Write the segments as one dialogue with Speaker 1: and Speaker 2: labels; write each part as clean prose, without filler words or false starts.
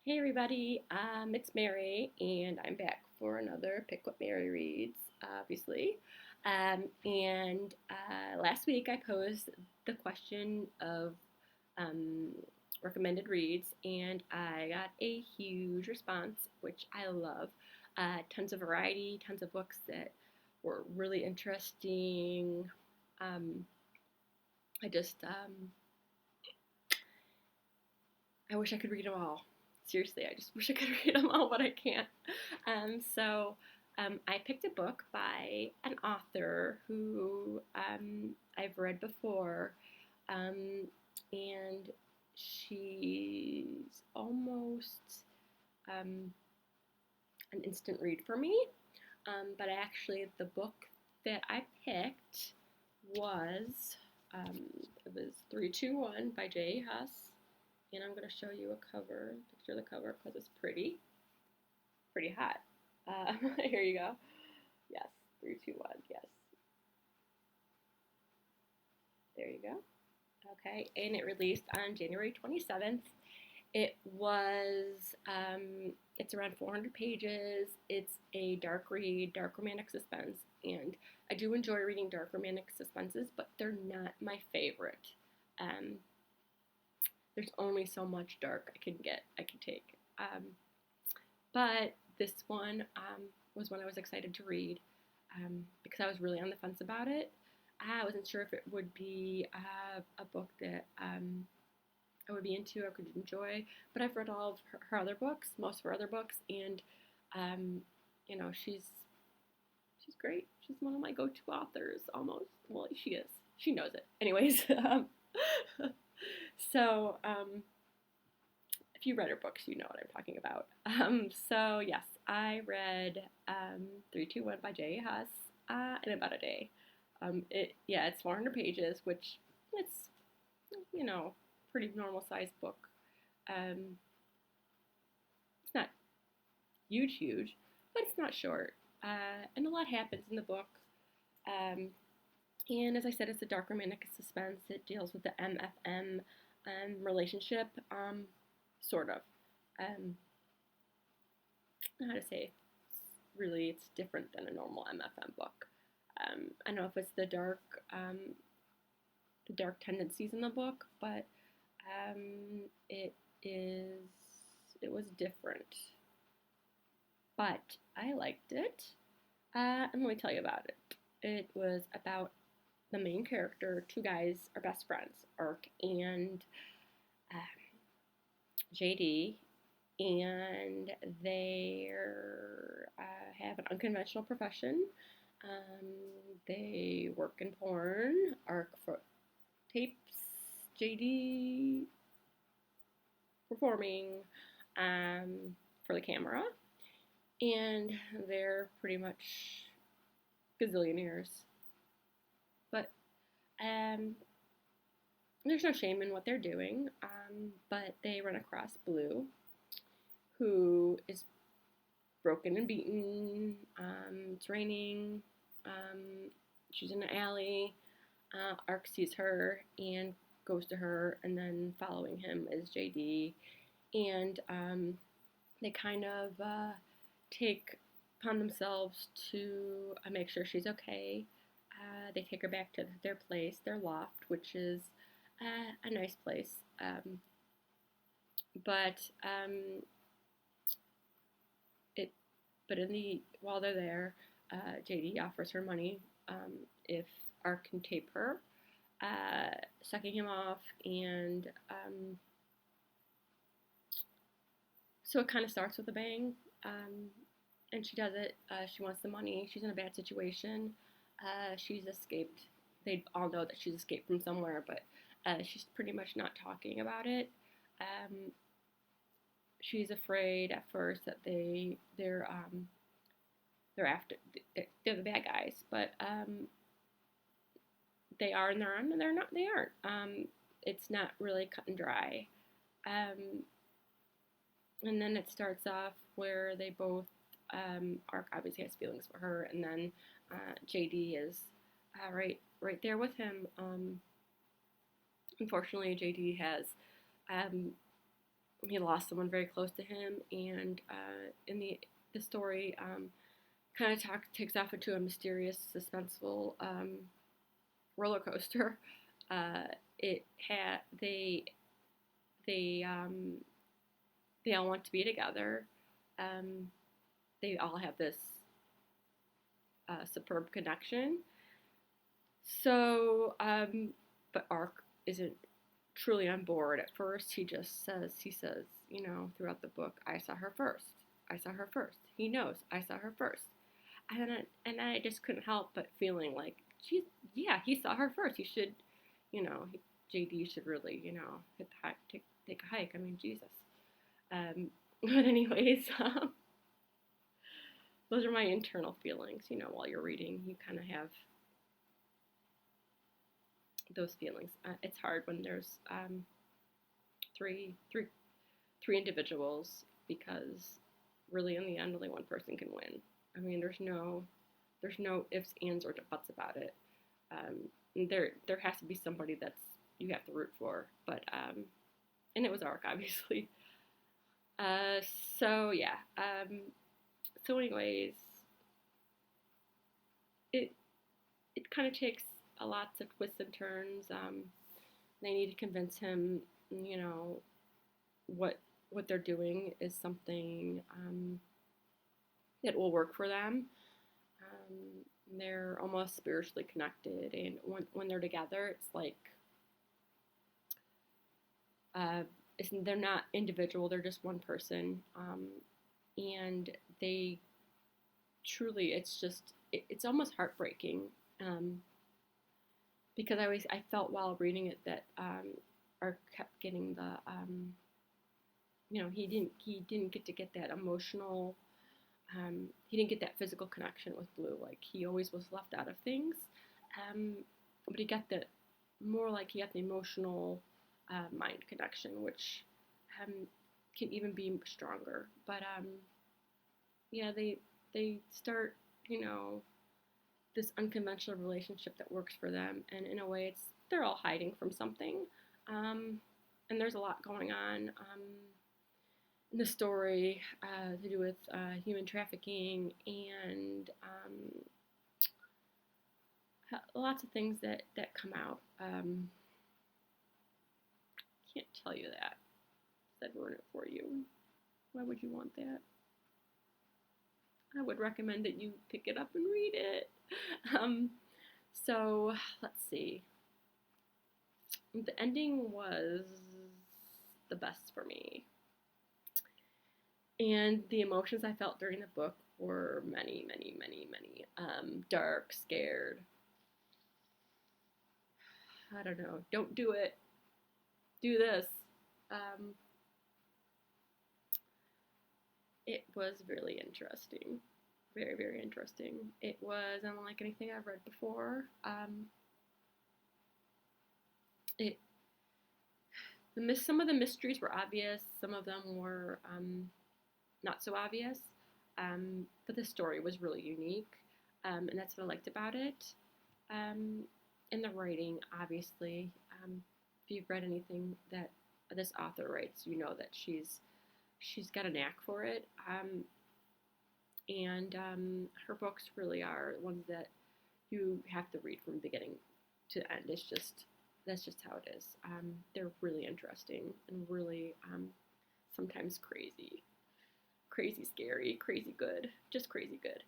Speaker 1: Hey everybody, it's Mary, and I'm back for another Pick What Mary Reads, obviously. Last week I posed the question of um, recommended reads, and I got a huge response, which I love. Tons of variety, tons of books that were really interesting. Um, I just, I wish I could read them all. Seriously, I just wish I could read them all, but I can't. I picked a book by an author who I've read before, um, and she's almost um, an instant read for me. But actually, the book that I picked was um, it was 321 by J. Huss, and I'm going to show you a picture of the cover because it's pretty hot. Here you go. Yes, 321. Yes, there you go. Okay, and it released on January 27th. It was, it's around 400 pages. It's a dark read, dark romantic suspense, and I do enjoy reading dark romantic suspenses, but they're not my favorite. Um, there's only so much dark I can take. But this one was one I was excited to read because I was really on the fence about it. I wasn't sure if it would be a book that I would be into or could enjoy, but I've read all of her other books, most of her other books, and she's great. She's one of my go-to authors, almost. Well, she is. She knows it. Anyways, so if you read her books, you know what I'm talking about. So yes, I read 321 by J. Huss in about a day. It's 400 pages, which it's pretty normal sized book. Um, it's not huge, but it's not short. And a lot happens in the book. Um, and as I said, it's a dark romantic suspense. It deals with the MFM relationship, sort of. Um, how to say, really, it's different than a normal MFM book. I don't know if it's the dark tendencies in the book, but it is, it was different. But I liked it. And let me tell you about it. It was about the main character. Two guys are best friends, Ark and uh, JD, and they have an unconventional profession. They work in porn. Ark tapes JD performing for the camera, and they're pretty much gazillionaires. But there's no shame in what they're doing. But they run across Blue, who is broken and beaten. It's raining. She's in an alley. Ark sees her and goes to her, and then following him is JD. And they kind of take upon themselves to make sure she's okay. They take her back to their place, their loft, which is a nice place. But it, but in the while they're there, JD offers her money if Ark can tape her, sucking him off, and so it kind of starts with a bang. And she does it. She wants the money. She's in a bad situation. She's escaped. They all know that she's escaped from somewhere, but she's pretty much not talking about it. She's afraid at first that they're the bad guys, but they are and they're on and they're not. They aren't. It's not really cut and dry. And then it starts off where they both Ark obviously has feelings for her, and then JD is right there with him. Unfortunately, JD has he lost someone very close to him, and in the story kind of takes off into a mysterious, suspenseful roller coaster. It had they they all want to be together. Um, they all have this superb connection. So, but Ark isn't truly on board at first. He says, throughout the book, I saw her first. I saw her first. He knows I saw her first. And I just couldn't help but feeling like, geez, yeah, he saw her first. He should, JD should really, hit the hike, take a hike. I mean, Jesus. But anyways, those are my internal feelings. While you're reading, you kind of have those feelings. It's hard when there's three individuals, because really in the end only one person can win. I mean, there's no ifs, ands, or buts about it. There has to be somebody that's you have to root for, but and it was Ark, obviously. Uh, so yeah. So anyways, it kind of takes a lots of twists and turns. They need to convince him, what they're doing is something that will work for them. They're almost spiritually connected, and when they're together, it's like they're not individual; they're just one person, and they truly, it's almost heartbreaking, because I felt while reading it that Art kept getting the he didn't get that emotional. He didn't get that physical connection with Blue. Like, he always was left out of things. Um, but he got the more like he got the emotional mind connection, which can even be stronger. But yeah, they start, this unconventional relationship that works for them, and in a way, they're all hiding from something, and there's a lot going on. In the story to do with human trafficking and lots of things that come out. Can't tell you that. I'd ruin it for you. Why would you want that? I would recommend that you pick it up and read it. So let's see. The ending was the best for me. And the emotions I felt during the book were many, many, many, many. Dark, scared. I don't know. Don't do it. Do this. It was really interesting. Very, very interesting. It was unlike anything I've read before. Some of the mysteries were obvious. Some of them were not so obvious, but the story was really unique, and that's what I liked about it. And the writing, obviously, if you've read anything that this author writes, you know that she's got a knack for it, and her books really are ones that you have to read from beginning to end. That's just how it is. They're really interesting and really sometimes crazy. Crazy scary, crazy good, just crazy good.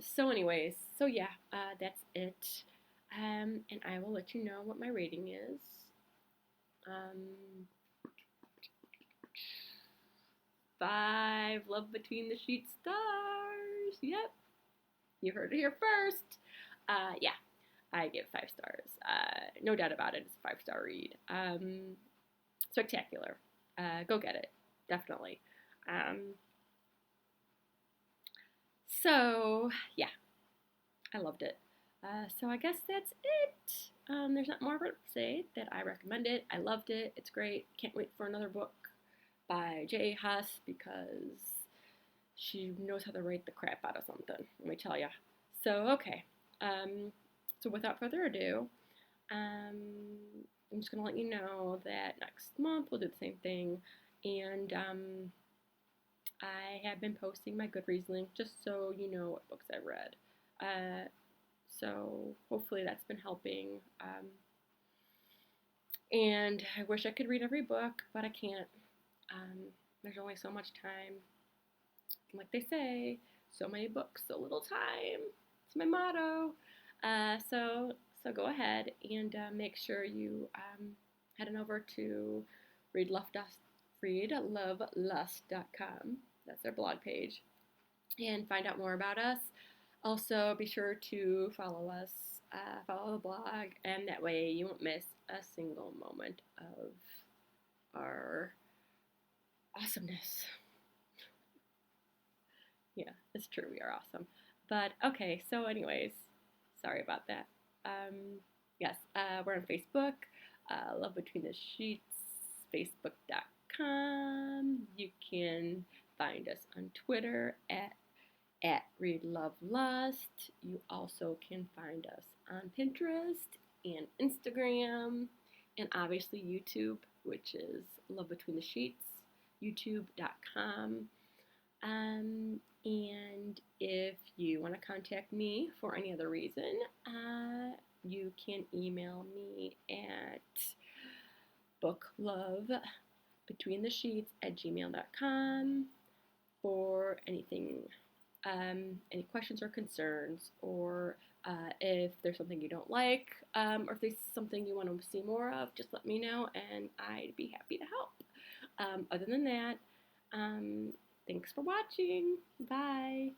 Speaker 1: So anyways, so yeah, that's it. And I will let you know what my rating is. 5 Love Between the Sheets stars. Yep, you heard it here first. Yeah, I give 5 stars. No doubt about it, it's a 5-star read. Spectacular. Go get it, definitely. So, yeah, I loved it. So I guess that's it. There's not more to say that I recommend it. I loved it. It's great. Can't wait for another book by J. Huss, because she knows how to write the crap out of something, let me tell ya. So, okay. So without further ado, I'm just going to let you know that next month we'll do the same thing. And I have been posting my Goodreads link just so you know what books I've read. So hopefully that's been helping. And I wish I could read every book, but I can't. There's only so much time. Like they say, so many books, so little time. It's my motto. So go ahead and make sure you head on over to readlovelust.com. That's our blog page, and find out more about us. Also, be sure to follow us, follow the blog, and that way you won't miss a single moment of our awesomeness. Yeah, it's true, we are awesome. But okay, so, anyways, sorry about that. Yes, we're on Facebook, Love Between the Sheets, facebook.com. You can find us on Twitter at Read Love Lust. You also can find us on Pinterest and Instagram, and obviously YouTube, which is Love Between the Sheets, youtube.com. And if you want to contact me for any other reason, you can email me at booklovebetweenthesheets@gmail.com for anything, any questions or concerns, or if there's something you don't like, or if there's something you want to see more of, just let me know and I'd be happy to help. Other than that, thanks for watching. Bye.